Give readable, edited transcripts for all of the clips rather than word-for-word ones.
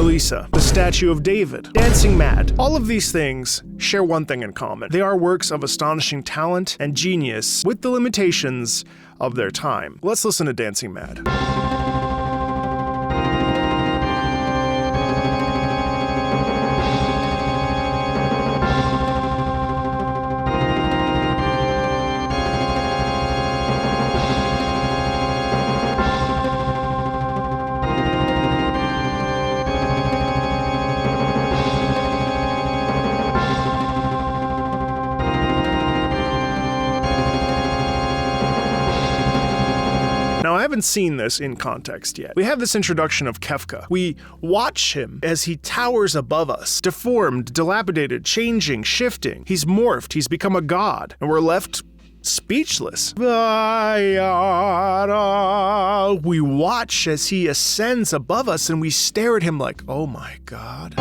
Lisa, The Statue of David, Dancing Mad. All of these things share one thing in common. They are works of astonishing talent and genius with the limitations of their time. Let's listen to Dancing Mad. I haven't seen this in context yet. We have this introduction of Kefka. We watch him as he towers above us, deformed, dilapidated, changing, shifting. He's morphed, he's become a god, and we're left speechless. We watch as he ascends above us and we stare at him like, oh my god.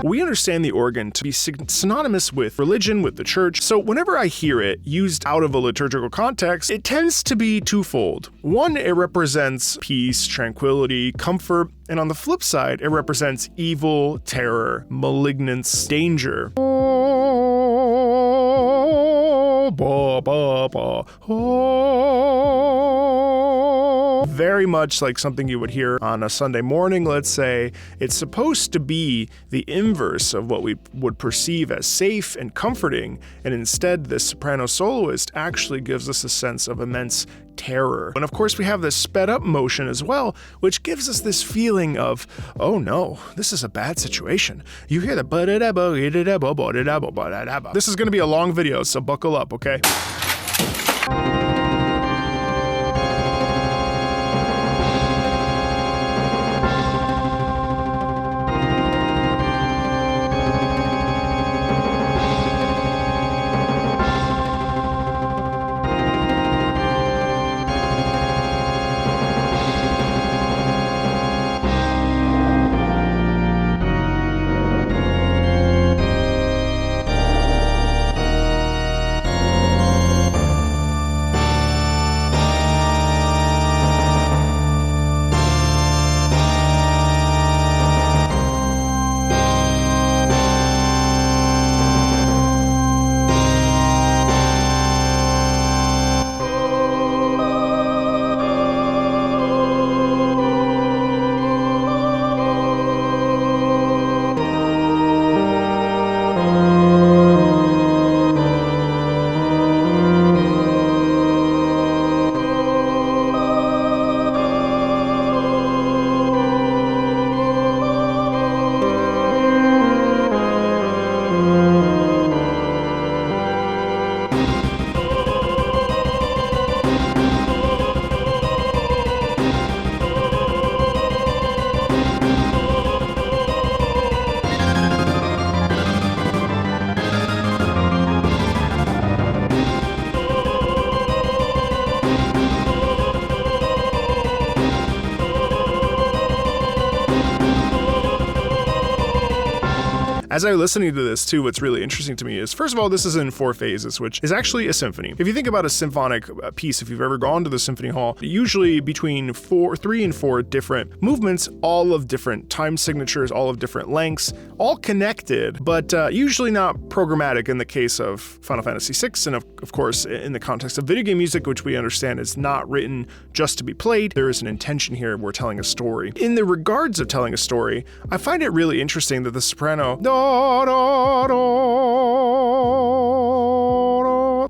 We understand the organ to be synonymous with religion, with the church, so whenever I hear it used out of a liturgical context, it tends to be twofold. One, it represents peace, tranquility, comfort, and on the flip side, it represents evil, terror, malignance, danger. Very much like something you would hear on a Sunday morning, let's say. It's supposed to be the inverse of what we would perceive as safe and comforting, and instead this soprano soloist actually gives us a sense of immense terror. And of course we have this sped up motion as well, which gives us this feeling of, oh no, this is a bad situation. You hear the This is going to be a long video, so buckle up, okay? As I was listening to this too, what's really interesting to me is, first of all, this is in 4 phases, which is actually a symphony. If you think about a symphonic piece, if you've ever gone to the symphony hall, usually between 3 and 4 different movements, all of different time signatures, all of different lengths, all connected, but usually not programmatic in the case of Final Fantasy VI, and of course, in the context of video game music, which we understand is not written just to be played. There is an intention here. We're telling a story. In the regards of telling a story, I find it really interesting that the soprano,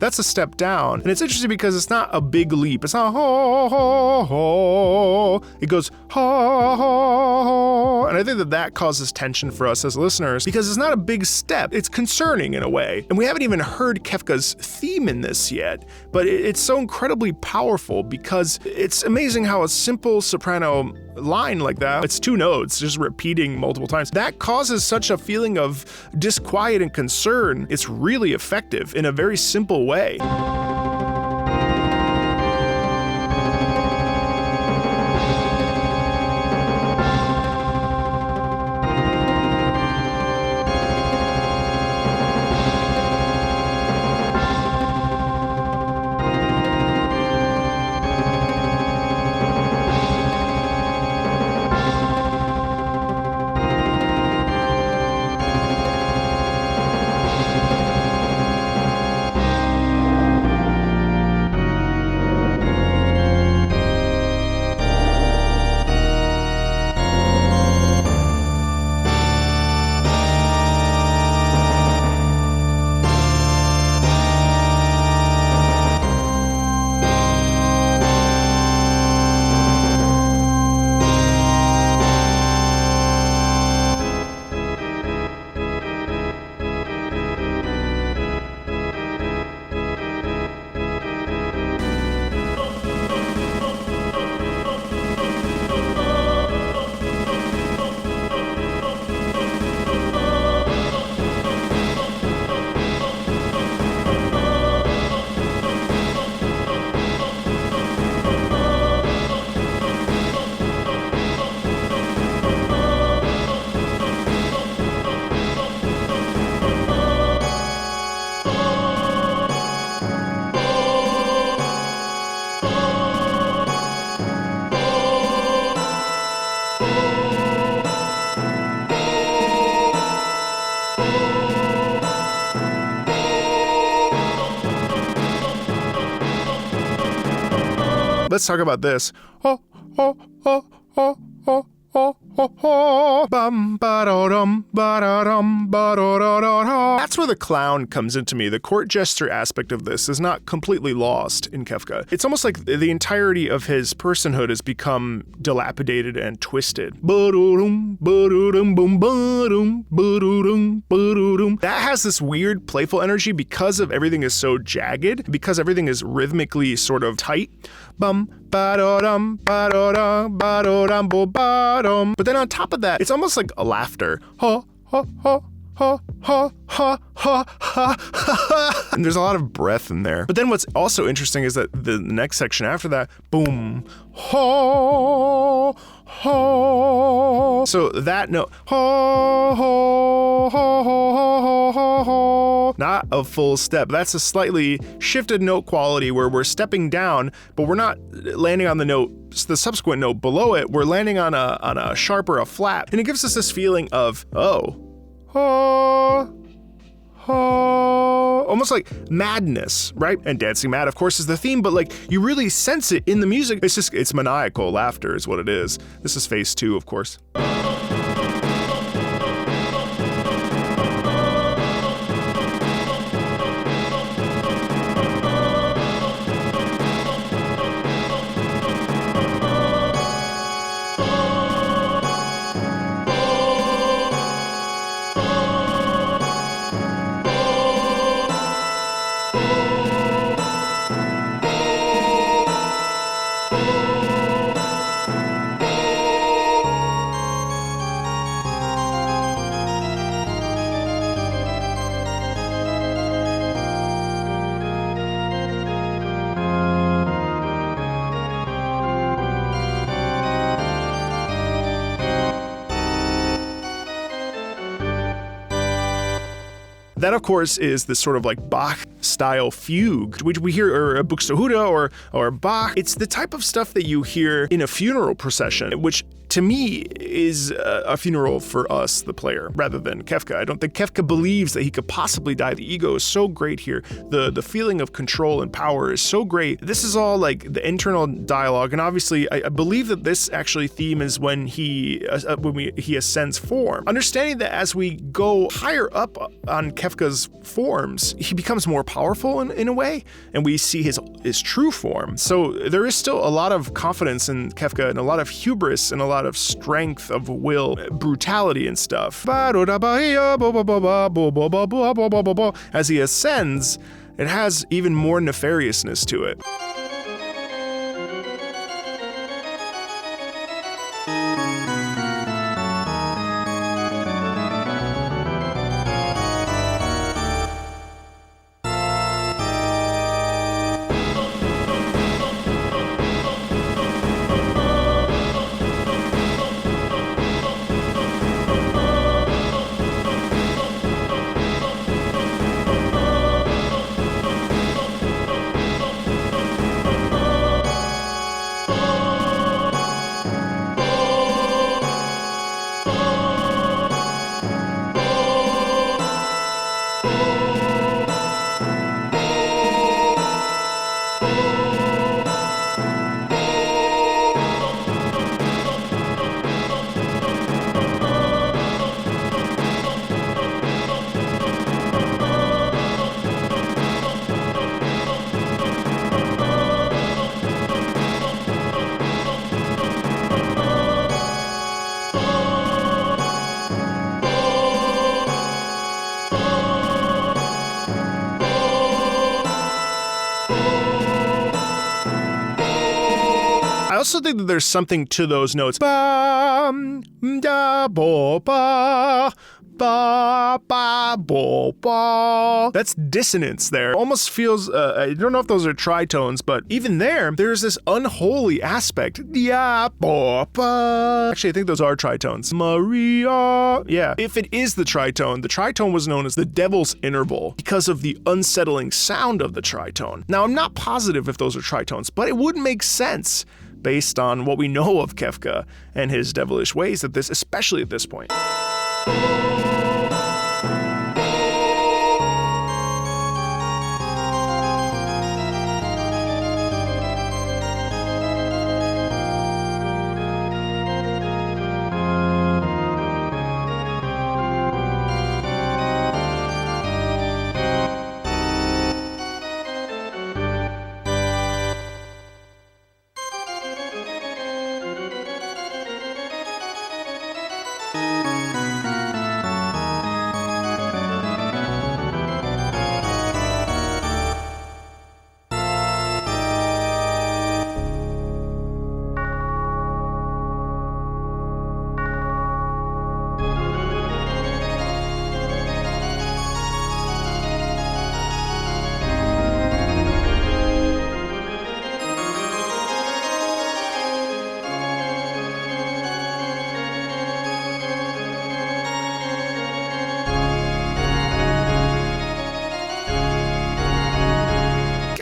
that's a step down. And it's interesting because it's not a big leap. It's not ho, ho, ho. It goes ho, ho, ho. And I think that causes tension for us as listeners because it's not a big step. It's concerning in a way. And we haven't even heard Kefka's theme in this yet, but it's so incredibly powerful because it's amazing how a simple soprano line like that, it's 2 notes just repeating multiple times, that causes such a feeling of disquiet and concern. It's really effective in a very simple way. Let's talk about this. That's where the clown comes into me. The court gesture aspect of this is not completely lost in Kefka. It's almost like the entirety of his personhood has become dilapidated and twisted. That has this weird playful energy because of everything is so jagged, because everything is rhythmically sort of tight. But then on top of that, it's almost like a laughter. Ha, ha, ha, ha, ha, ha, ha, ha, ha. And there's a lot of breath in there. But then what's also interesting is that the next section after that, boom, ha, ha. So that note, ha, ha, ha, ha, ha, ha, ha. Not a full step. That's a slightly shifted note quality where we're stepping down, but we're not landing on the note, the subsequent note below it. We're landing on a sharp or a flat. And it gives us this feeling of, almost like madness, right? And Dancing Mad, of course, is the theme, but like you really sense it in the music. It's maniacal laughter is what it is. This is phase 2, of course. That, of course, is this sort of like Bach-style fugue, which we hear, or a Buxtehude or Bach. It's the type of stuff that you hear in a funeral procession, which to me is a funeral for us, the player, rather than Kefka. I don't think Kefka believes that he could possibly die. The ego is so great here. The feeling of control and power is so great. This is all like the internal dialogue, and obviously I believe that this actually theme is when he ascends form. Understanding that as we go higher up on Kefka's forms, he becomes more powerful in a way, and we see his true form. So there is still a lot of confidence in Kefka and a lot of hubris and a lot of strength of will, brutality and stuff. As he ascends, it has even more nefariousness to it. I also think that there's something to those notes. Ba, da, bo, ba. Ba, ba, bo, ba. That's dissonance there. Almost feels, I don't know if those are tritones, but even there's this unholy aspect. Ya, bo, ba. Actually, I think those are tritones. Maria. Yeah. If it is the tritone was known as the devil's interval because of the unsettling sound of the tritone. Now, I'm not positive if those are tritones, but it would make sense based on what we know of Kefka and his devilish ways at this, especially at this point.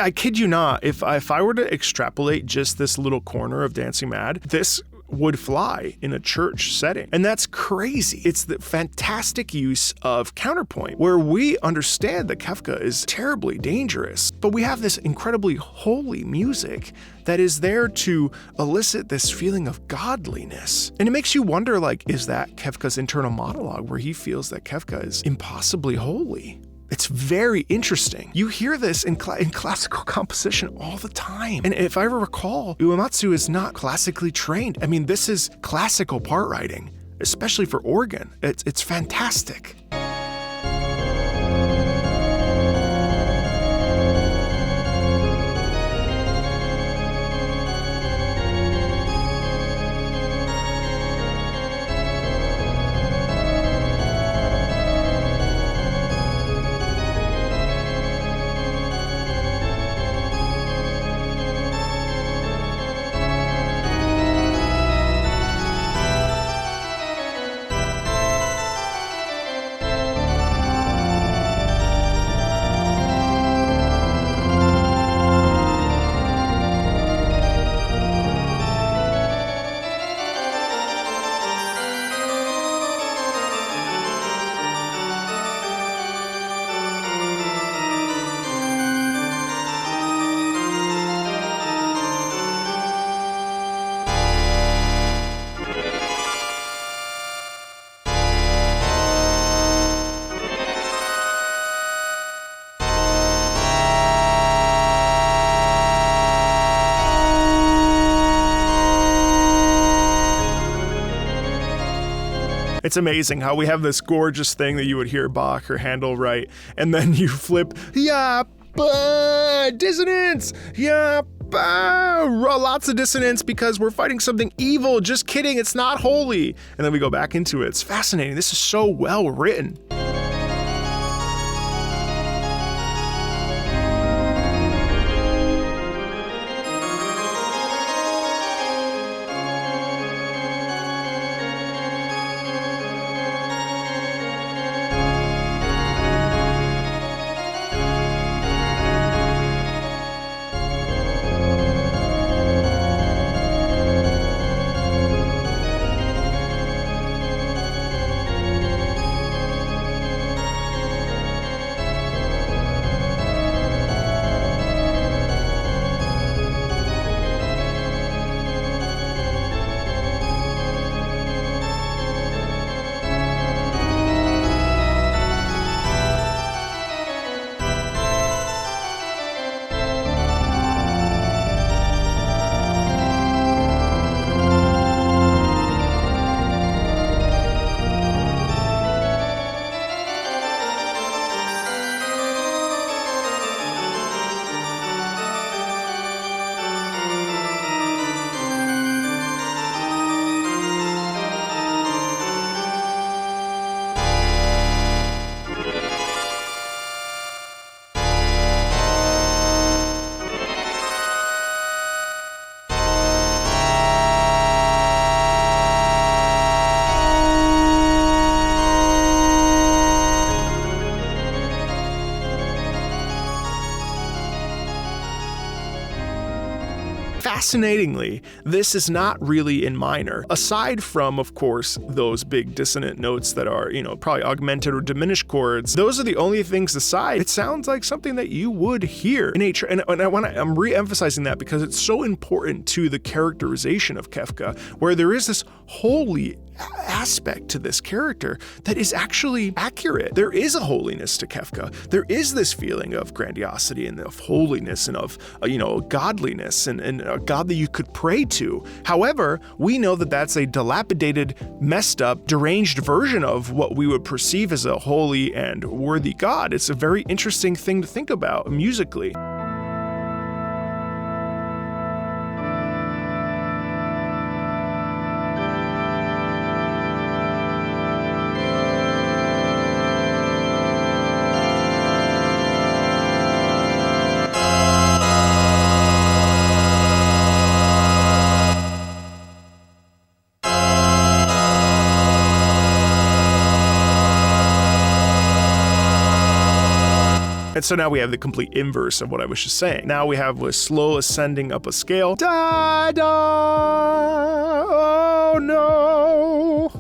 I kid you not, if I were to extrapolate just this little corner of Dancing Mad, this would fly in a church setting. And that's crazy. It's the fantastic use of counterpoint, where we understand that Kefka is terribly dangerous, but we have this incredibly holy music that is there to elicit this feeling of godliness. And it makes you wonder, like, is that Kefka's internal monologue where he feels that Kefka is impossibly holy? It's very interesting. You hear this in classical composition all the time. And if I recall, Uematsu is not classically trained. I mean, this is classical part writing, especially for organ. It's fantastic. It's amazing how we have this gorgeous thing that you would hear Bach or Handel write, and then you flip, dissonance, lots of dissonance because we're fighting something evil. Just kidding, it's not holy. And then we go back into it. It's fascinating. This is so well written. Fascinatingly, this is not really in minor. Aside from, of course, those big dissonant notes that are, probably augmented or diminished chords, those are the only things aside. It sounds like something that you would hear in nature. And I'm re-emphasizing that because it's so important to the characterization of Kefka, where there is this holy aspect to this character that is actually accurate. There is a holiness to Kefka. There is this feeling of grandiosity and of holiness and of, godliness and a God that you could pray to. However, we know that that's a dilapidated, messed up, deranged version of what we would perceive as a holy and worthy God. It's a very interesting thing to think about musically. And so now we have the complete inverse of what I was just saying. Now we have a slow ascending up a scale. Da da, oh no.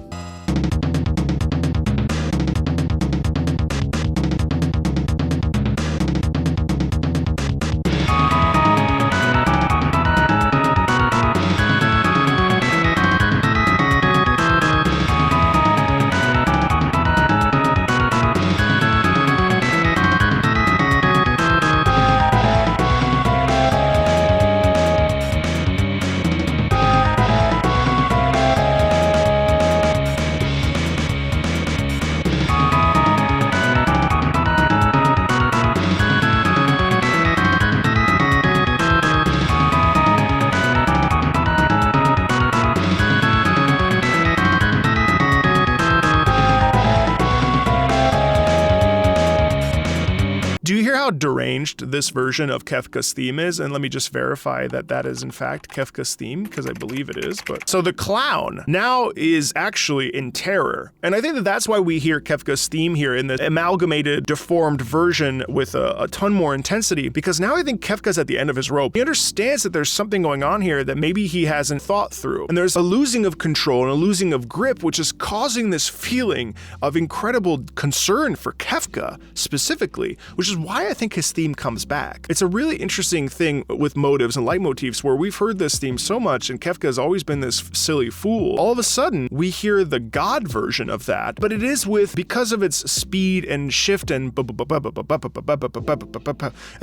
Do you hear how deranged this version of Kefka's theme is? And let me just verify that that is in fact Kefka's theme, because I believe it is. But so the clown now is actually in terror. And I think that that's why we hear Kefka's theme here in the amalgamated, deformed version with a ton more intensity, because now I think Kefka's at the end of his rope. He understands that there's something going on here that maybe he hasn't thought through. And there's a losing of control and a losing of grip, which is causing this feeling of incredible concern for Kefka specifically, which is why I think think his theme comes back. It's a really interesting thing with motives and leitmotifs where we've heard this theme so much and Kefka has always been this silly fool. All of a sudden, we hear the God version of that, but it is because of its speed and shift and at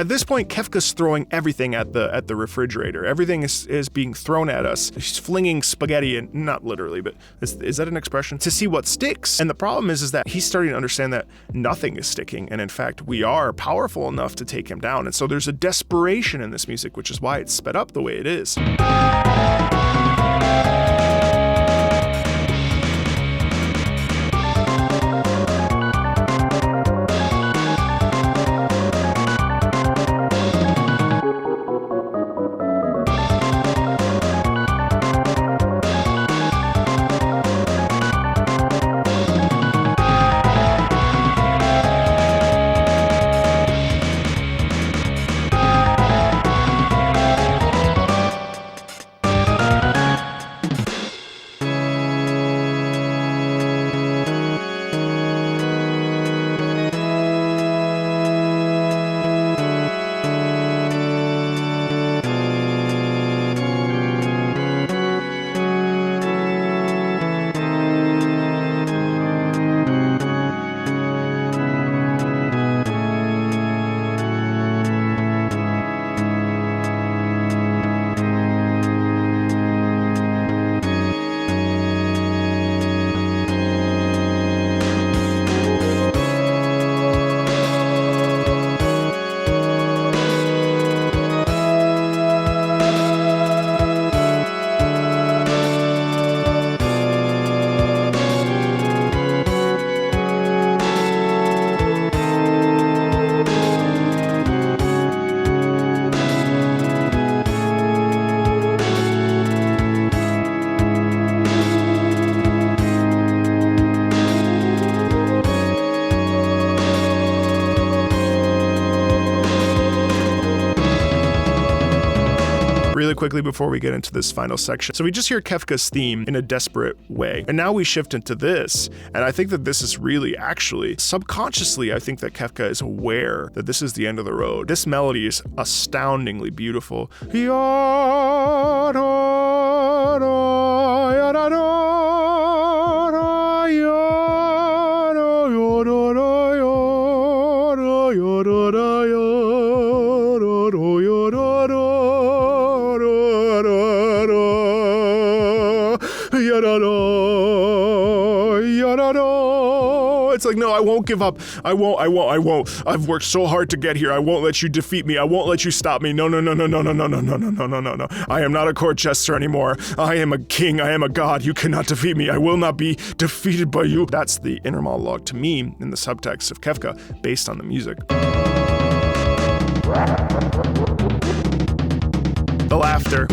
this point, Kefka's throwing everything at the refrigerator. Everything is being thrown at us. He's flinging spaghetti, and not literally, but is that an expression? To see what sticks. And the problem is that he's starting to understand that nothing is sticking, and in fact, we are powerful enough to take him down. And so there's a desperation in this music, which is why it's sped up the way it is. Really quickly before we get into this final section. So we just hear Kefka's theme in a desperate way. And now we shift into this. And I think that this is really actually, subconsciously, I think that Kefka is aware that this is the end of the road. This melody is astoundingly beautiful. It's like, no, I won't give up. I won't. I've worked so hard to get here. I won't let you defeat me. I won't let you stop me. No. I am not a court jester anymore. I am a king. I am a god. You cannot defeat me. I will not be defeated by you. That's the inner monologue to me in the subtext of Kefka based on the music. The laughter.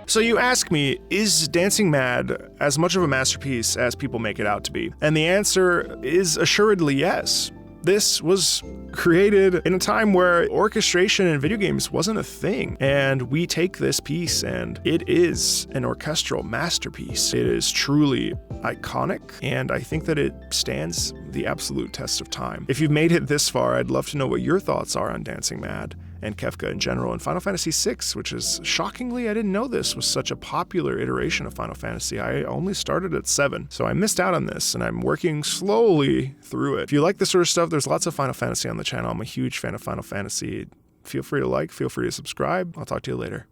So you ask me, is Dancing Mad as much of a masterpiece as people make it out to be? And the answer is assuredly yes. This was created in a time where orchestration in video games wasn't a thing. And we take this piece and it is an orchestral masterpiece. It is truly iconic, and I think that it stands the absolute test of time. If you've made it this far, I'd love to know what your thoughts are on Dancing Mad and Kefka in general, and Final Fantasy VI, which is, shockingly, I didn't know this was such a popular iteration of Final Fantasy. I only started at 7, so I missed out on this, and I'm working slowly through it. If you like this sort of stuff, there's lots of Final Fantasy on the channel. I'm a huge fan of Final Fantasy. Feel free to like, feel free to subscribe. I'll talk to you later.